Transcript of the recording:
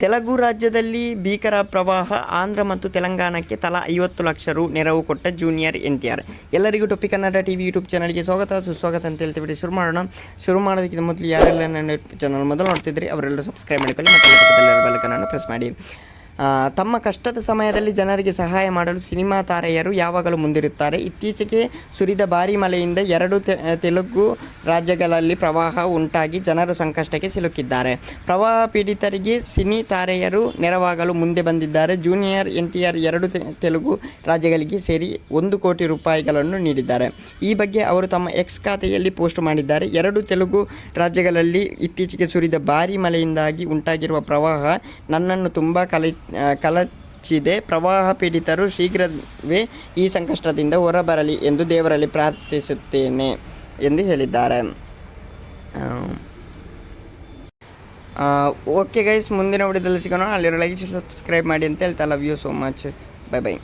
ತೆಲುಗು ರಾಜ್ಯದಲ್ಲಿ ಭೀಕರ ಪ್ರವಾಹ. ಆಂಧ್ರ ಮತ್ತು ತೆಲಂಗಾಣಕ್ಕೆ ತಲಾ 50 ಲಕ್ಷ ರು ನೆರವು ಕೊಟ್ಟ ಜೂನಿಯರ್ ಎನ್‌ಟಿಆರ್. ಎಲ್ಲರಿಗೂ ಟೊಪ್ಪಿ ಕನ್ನಡ ಟಿವಿ ಯೂಟ್ಯೂಬ್ ಚಾನಲ್ಗೆ ಸುಸ್ವಾಗತ ಅಂತ ಹೇಳ್ತೀವಿ. ಶುರು ಮಾಡೋದಕ್ಕಿಂತ ಮೊದಲು ಯಾರೆಲ್ಲ ನನ್ನ ಚಾನಲ್ ಮೊದಲು ನೋಡ್ತಿದ್ರಿ ಅವರೆಲ್ಲರೂ ಸಬ್ಸ್ಕ್ರೈಬ್ ಮಾಡಿಕೊಳ್ಳಿ ಮತ್ತು ಪಕ್ಕದಲ್ಲಿರೋ ಬೆಲ್ ಐಕಾನ್ ಪ್ರೆಸ್ ಮಾಡಿ. ತಮ್ಮ ಕಷ್ಟದ ಸಮಯದಲ್ಲಿ ಜನರಿಗೆ ಸಹಾಯ ಮಾಡಲು ಸಿನಿಮಾ ತಾರೆಯರು ಯಾವಾಗಲೂ ಮುಂದಿರುತ್ತಾರೆ. ಇತ್ತೀಚೆಗೆ ಸುರಿದ ಭಾರೀ ಮಳೆಯಿಂದ 2 ತೆಲುಗು ರಾಜ್ಯಗಳಲ್ಲಿ ಪ್ರವಾಹ ಉಂಟಾಗಿ ಜನರು ಸಂಕಷ್ಟಕ್ಕೆ ಸಿಲುಕಿದ್ದಾರೆ. ಪ್ರವಾಹ ಪೀಡಿತರಿಗೆ ಸಿನಿ ತಾರೆಯರು ನೆರವಾಗಲು ಮುಂದೆ ಬಂದಿದ್ದಾರೆ. ಜೂನಿಯರ್ ಎನ್‌ಟಿಆರ್ 2 ತೆಲುಗು ರಾಜ್ಯಗಳಿಗೆ ಸೇರಿ 1 ಕೋಟಿ ರೂಪಾಯಿಗಳನ್ನು ನೀಡಿದ್ದಾರೆ. ಈ ಬಗ್ಗೆ ಅವರು ತಮ್ಮ ಎಕ್ಸ್ ಖಾತೆಯಲ್ಲಿ ಪೋಸ್ಟ್ ಮಾಡಿದ್ದಾರೆ. 2 ತೆಲುಗು ರಾಜ್ಯಗಳಲ್ಲಿ ಇತ್ತೀಚೆಗೆ ಸುರಿದ ಭಾರೀ ಮಳೆಯಿಂದಾಗಿ ಉಂಟಾಗಿರುವ ಪ್ರವಾಹ ನನ್ನನ್ನು ತುಂಬಾ ಕಲಚಿದೆ. ಪ್ರವಾಹ ಪೀಡಿತರು ಶೀಘ್ರವೇ ಈ ಸಂಕಷ್ಟದಿಂದ ಹೊರಬರಲಿ ಎಂದು ದೇವರಲ್ಲಿ ಪ್ರಾರ್ಥಿಸುತ್ತೇನೆ ಎಂದು ಹೇಳಿದ್ದಾರೆ. ಓಕೆ ಗೈಸ್, ಮುಂದಿನ ವಿಡಿಯೋದಲ್ಲಿ ಸಿಗೋಣ. ಅಲ್ಲಿರೋ ಲೈಕ್ ಸಬ್ಸ್ಕ್ರೈಬ್ ಮಾಡಿ ಅಂತ ಹೇಳ್ತಾ love you so much. Bye by.